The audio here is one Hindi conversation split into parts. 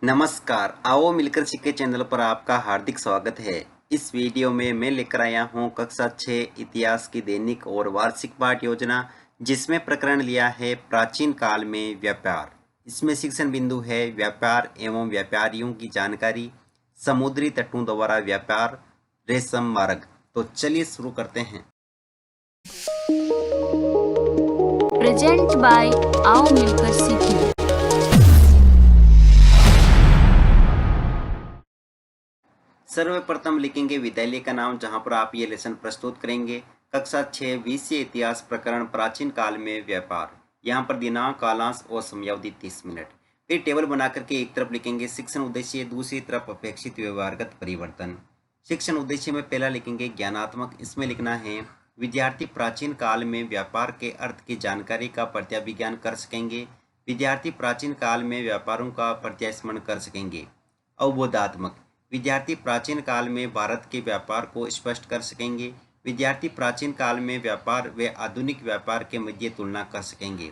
नमस्कार, आओ मिलकर सीखे चैनल पर आपका हार्दिक स्वागत है। इस वीडियो में मैं लेकर आया हूँ कक्षा 6 इतिहास की दैनिक और वार्षिक पाठ योजना, जिसमें प्रकरण लिया है प्राचीन काल में व्यापार। इसमें शिक्षण बिंदु है व्यापार एवं व्यापारियों की जानकारी, समुद्री तटों द्वारा व्यापार, रेशम मार्ग। तो चलिए शुरू करते हैं। प्रेजेंट बाय आओ मिलकर सीखें। सर्वप्रथम लिखेंगे विद्यालय का नाम, जहां पर आप ये लेसन प्रस्तुत करेंगे। कक्षा 6 विषय इतिहास प्रकरण प्राचीन काल में व्यापार। यहाँ पर दिनांक, कालांश और समयावधि 30 मिनट। फिर टेबल बना करके एक तरफ लिखेंगे शिक्षण उद्देश्य, दूसरी तरफ अपेक्षित व्यवहारगत परिवर्तन। शिक्षण उद्देश्य में पहला लिखेंगे ज्ञानात्मक। इसमें लिखना है विद्यार्थी प्राचीन काल में व्यापार के अर्थ की जानकारी का प्रत्याभिज्ञान कर सकेंगे। विद्यार्थी प्राचीन काल में व्यापारों का प्रत्यास्मरण कर सकेंगे। अवबोधात्मक, विद्यार्थी प्राचीन काल में भारत के व्यापार को स्पष्ट कर सकेंगे। विद्यार्थी प्राचीन काल में व्यापार व आधुनिक व्यापार के मध्य तुलना कर सकेंगे।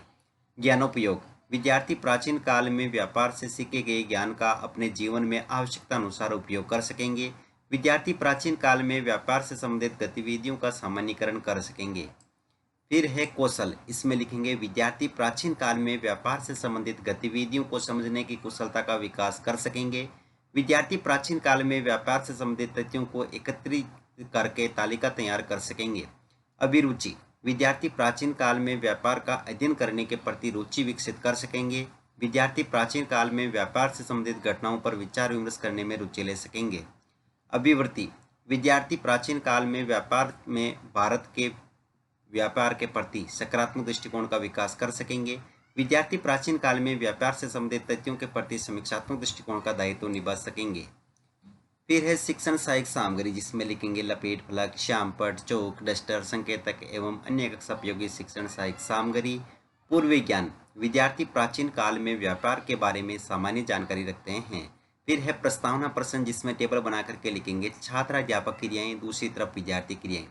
ज्ञानोपयोग, विद्यार्थी प्राचीन काल में व्यापार से सीखे गए ज्ञान का अपने जीवन में आवश्यकता अनुसार उपयोग कर सकेंगे। विद्यार्थी प्राचीन काल में व्यापार से संबंधित गतिविधियों का सामान्यीकरण कर सकेंगे। फिर है कौशल। इसमें लिखेंगे विद्यार्थी प्राचीन काल में व्यापार से संबंधित गतिविधियों को समझने की कुशलता का विकास कर सकेंगे। विद्यार्थी प्राचीन काल में व्यापार से संबंधित तथ्यों को एकत्रित करके तालिका तैयार कर सकेंगे। अभिरुचि, विद्यार्थी प्राचीन काल में व्यापार का अध्ययन करने के प्रति रुचि विकसित कर सकेंगे। विद्यार्थी प्राचीन काल में व्यापार से संबंधित घटनाओं पर विचार विमर्श करने में रुचि ले सकेंगे। अभिवृत्ति, विद्यार्थी प्राचीन काल में व्यापार में भारत के व्यापार के प्रति सकारात्मक दृष्टिकोण का विकास कर सकेंगे। विद्यार्थी प्राचीन काल में व्यापार से संबंधित तथ्यों के प्रति समीक्षात्मक दृष्टिकोण का दायित्व निभा सकेंगे। फिर है शिक्षण सहायक सामग्री, जिसमें लिखेंगे लपेट फलक, श्यामपट्ट, चौक, डस्टर, संकेतक एवं अन्य कक्षा उपयोगी शिक्षण सहायक सामग्री। पूर्व ज्ञान, विद्यार्थी प्राचीन काल में व्यापार के बारे में सामान्य जानकारी रखते हैं। फिर है प्रस्तावना प्रश्न, जिसमें टेबल बना करके लिखेंगे छात्राध्यापक क्रियाएं, दूसरी तरफ विद्यार्थी क्रियाएं।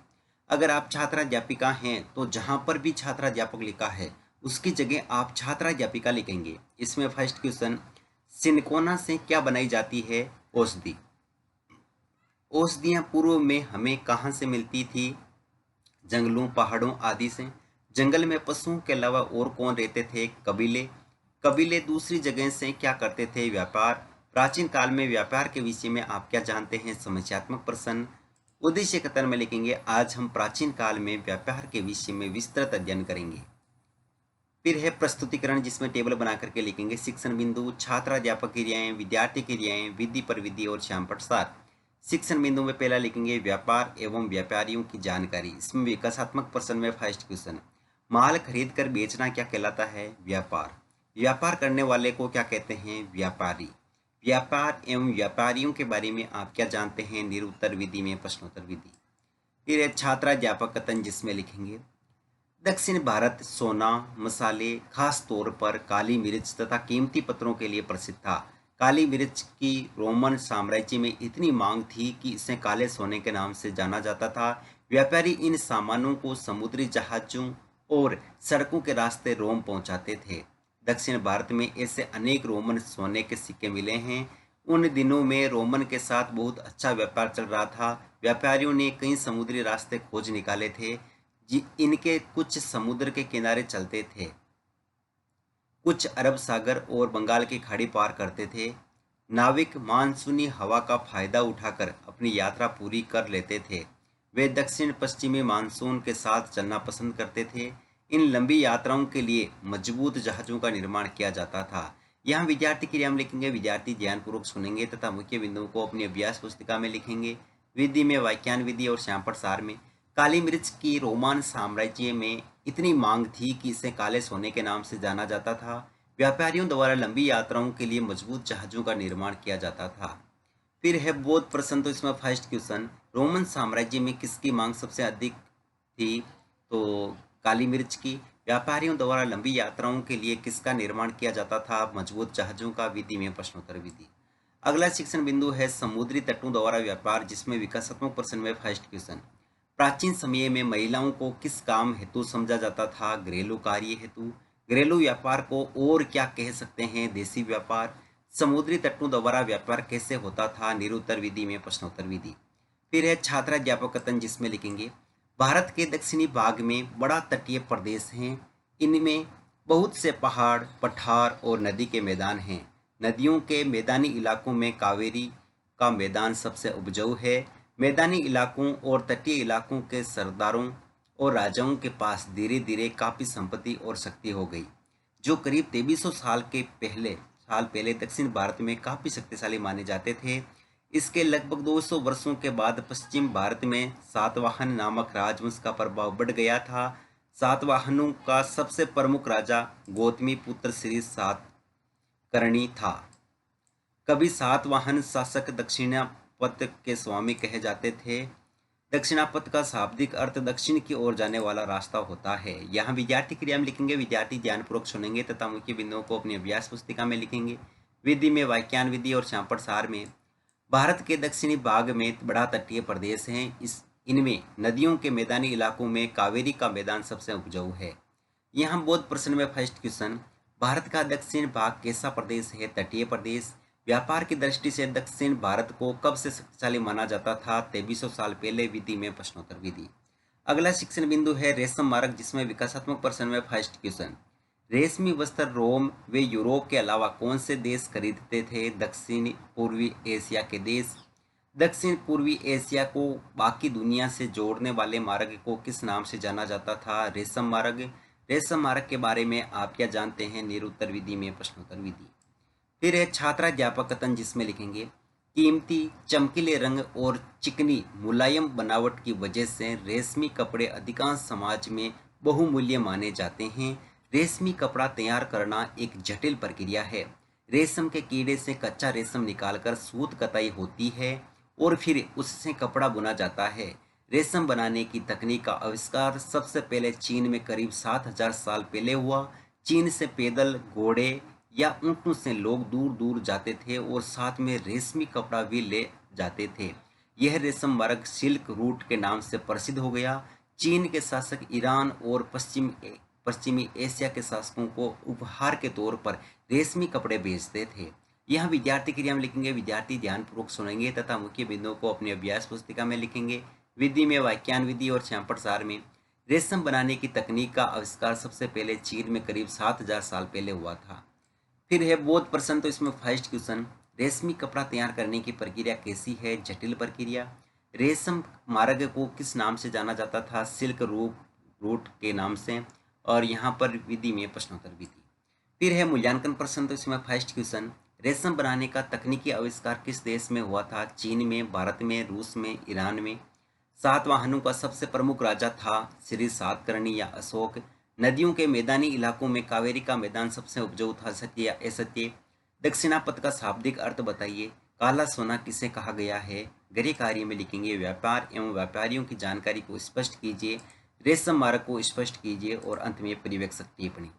अगर आप छात्राध्यापिका हैं तो जहां पर भी छात्राध्यापक लिखा है उसकी जगह आप छात्राध्यापिका लिखेंगे। इसमें फर्स्ट क्वेश्चन, सिनकोना से क्या बनाई जाती है? औषधि। औषधियां पूर्व में हमें कहां से मिलती थी? जंगलों, पहाड़ों आदि से। जंगल में पशुओं के अलावा और कौन रहते थे? कबीले। कबीले दूसरी जगह से क्या करते थे? व्यापार। प्राचीन काल में व्यापार के विषय में आप क्या जानते हैं? समस्यात्मक प्रश्न। उद्देश्य कथन में लिखेंगे आज हम प्राचीन काल में व्यापार के विषय में विस्तृत अध्ययन करेंगे। फिर है प्रस्तुतिकरण, जिसमें टेबल बना करके लिखेंगे शिक्षण बिंदु, छात्राध्यापक क्रियाएं, विद्यार्थी क्रियाएं, विधि पर विधि और श्यामपट्ट सार। शिक्षण बिंदु में पहला लिखेंगे व्यापार एवं व्यापारियों की जानकारी। इसमें विकासात्मक प्रश्न में फर्स्ट क्वेश्चन, माल खरीद कर बेचना क्या कहलाता है? व्यापार। व्यापार करने वाले को क्या कहते हैं? व्यापारी। व्यापार एवं व्यापारियों के बारे में आप क्या जानते हैं? निरुत्तर विधि में प्रश्नोत्तर विधि। फिर है छात्राध्यापक कथन, जिसमें लिखेंगे दक्षिण भारत सोना, मसाले, खास तौर पर काली मिर्च तथा कीमती पत्थरों के लिए प्रसिद्ध था। काली मिर्च की रोमन साम्राज्य में इतनी मांग थी कि इसे काले सोने के नाम से जाना जाता था। व्यापारी इन सामानों को समुद्री जहाजों और सड़कों के रास्ते रोम पहुंचाते थे। दक्षिण भारत में ऐसे अनेक रोमन सोने के सिक्के मिले हैं। उन दिनों में रोमन के साथ बहुत अच्छा व्यापार चल रहा था। व्यापारियों ने कई समुद्री रास्ते खोज निकाले थे। इनके कुछ समुद्र के किनारे चलते थे, कुछ अरब सागर और बंगाल की खाड़ी पार करते थे। नाविक मानसूनी हवा का फायदा उठाकर अपनी यात्रा पूरी कर लेते थे। वे दक्षिण पश्चिमी मानसून के साथ चलना पसंद करते थे। इन लंबी यात्राओं के लिए मजबूत जहाजों का निर्माण किया जाता था। यहाँ विद्यार्थी क्रिया में लिखेंगे विद्यार्थी ध्यानपूर्वक सुनेंगे तथा मुख्य बिंदुओं को अपनी अभ्यास पुस्तिका में लिखेंगे। विधि में व्याख्यान विधि और श्यामपट्ट सार में काली मिर्च की रोमन साम्राज्य में इतनी मांग थी कि इसे काले सोने के नाम से जाना जाता था। व्यापारियों द्वारा लंबी यात्राओं के लिए मजबूत जहाजों का निर्माण किया जाता था। फिर है बोध प्रश्न, तो इसमें फर्स्ट क्वेश्चन, रोमन साम्राज्य में किसकी मांग सबसे अधिक थी? तो काली मिर्च की। व्यापारियों द्वारा लंबी यात्राओं के लिए किसका निर्माण किया जाता था? मजबूत जहाजों का। विधि में प्रश्नोत्तर विधि। अगला शिक्षण बिंदु है समुद्री तटों द्वारा व्यापार, जिसमें विकासात्मक प्रश्न में फर्स्ट क्वेश्चन, प्राचीन समय में महिलाओं को किस काम हेतु समझा जाता था? घरेलू कार्य हेतु। घरेलू व्यापार को और क्या कह सकते हैं? देसी व्यापार। समुद्री तटों द्वारा व्यापार कैसे होता था, निरुत्तर विधि में प्रश्नोत्तर विधि। फिर है छात्राध्यापक कथन, जिसमें लिखेंगे भारत के दक्षिणी भाग में बड़ा तटीय प्रदेश हैं। इनमें बहुत से पहाड़, पठार और नदी के मैदान हैं। नदियों के मैदानी इलाकों में कावेरी का मैदान सबसे उपजाऊ है। मैदानी इलाकों और तटीय इलाकों के सरदारों और राजाओं के पास धीरे धीरे काफ़ी संपत्ति और शक्ति हो गई, जो करीब 2300 साल पहले दक्षिण भारत में काफ़ी शक्तिशाली माने जाते थे। इसके लगभग 200 वर्षों के बाद पश्चिम भारत में सातवाहन नामक राजवंश का प्रभाव बढ़ गया था। सातवाहनों का सबसे प्रमुख राजा गौतमी पुत्र श्री सातकर्णी था। कभी सातवाहन शासक दक्षिणापथ के स्वामी कहे जाते थे। दक्षिणापथ का शाब्दिक अर्थ दक्षिण की ओर जाने वाला रास्ता होता है। यहाँ विद्यार्थी क्रिया में लिखेंगे, विद्यार्थी ध्यानपूर्वक सुनेंगे तथा मुख्य बिंदुओं को अपनी अभ्यास पुस्तिका में लिखेंगे। विधि में वाक्यान विधि और शांपट सार में भारत के दक्षिणी भाग में बड़ा तटीय प्रदेश हैं। इनमें नदियों के मैदानी इलाकों में कावेरी का मैदान सबसे उपजाऊ है। यहाँ बोध प्रश्न में फर्स्ट क्वेश्चन, भारत का दक्षिण भाग कैसा प्रदेश है? तटीय प्रदेश। व्यापार की दृष्टि से दक्षिण भारत को कब से शक्तिशाली माना जाता था? 2300 साल पहले। विधि में प्रश्नोत्तर विधि। अगला शिक्षण बिंदु है रेशम मार्ग, जिसमें विकासात्मक प्रश्न में फर्स्ट क्वेश्चन, रेशमी वस्त्र रोम वे यूरोप के अलावा कौन से देश खरीदते थे? दक्षिण पूर्वी एशिया के देश। दक्षिण पूर्वी एशिया को बाकी दुनिया से जोड़ने वाले मार्ग को किस नाम से जाना जाता था? रेशम मार्ग। रेशम मार्ग के बारे में आप क्या जानते हैं? निरुत्तर विधि में प्रश्नोत्तर विधि। फिर है छात्राध्यापक कथन, जिसमें लिखेंगे कीमती चमकीले रंग और चिकनी मुलायम बनावट की वजह से रेशमी कपड़े अधिकांश समाज में बहुमूल्य माने जाते हैं। रेशमी कपड़ा तैयार करना एक जटिल प्रक्रिया है। रेशम के कीड़े से कच्चा रेशम निकालकर सूत कताई होती है और फिर उससे कपड़ा बुना जाता है। रेशम बनाने की तकनीक का आविष्कार सबसे पहले चीन में करीब 7000 साल पहले हुआ। चीन से पैदल, घोड़े या ऊँटों से लोग दूर दूर जाते थे और साथ में रेशमी कपड़ा भी ले जाते थे। यह रेशम मार्ग सिल्क रूट के नाम से प्रसिद्ध हो गया। चीन के शासक ईरान और पश्चिमी एशिया के शासकों को उपहार के तौर पर रेशमी कपड़े बेचते थे। यहाँ विद्यार्थी क्रिया में लिखेंगे, विद्यार्थी ध्यानपूर्वक सुनेंगे तथा मुख्य बिंदुओं को अपनी अभ्यास पुस्तिका में लिखेंगे। विधि में वाक्यान विधि और शांपट सार में रेशम बनाने की तकनीक का आविष्कार सबसे पहले चीन में करीब 7000 साल पहले हुआ था। फिर है बोध प्रश्न, तो इसमें फर्स्ट क्वेश्चन, रेशमी कपड़ा तैयार करने की प्रक्रिया कैसी है? जटिल प्रक्रिया। रेशम मार्ग को किस नाम से जाना जाता था? सिल्क रूट के नाम से। और यहाँ पर विधि में प्रश्नोत्तर विधि। फिर है मूल्यांकन प्रश्न, तो इसमें फर्स्ट क्वेश्चन, रेशम बनाने का तकनीकी आविष्कार किस देश में हुआ था? चीन में, भारत में, रूस में, ईरान में। सातवाहनों का सबसे प्रमुख राजा था श्री सातकर्णी या अशोक। नदियों के मैदानी इलाकों में कावेरी का मैदान सबसे उपजाऊ था, सत्य या असत्य। दक्षिणापथ का शाब्दिक अर्थ बताइए। काला सोना किसे कहा गया है? गृह कार्य में लिखेंगे, व्यापार एवं व्यापारियों की जानकारी को स्पष्ट कीजिए, रेशम मार्ग को स्पष्ट कीजिए और अंत में परिवेक्षक टिप्पणी।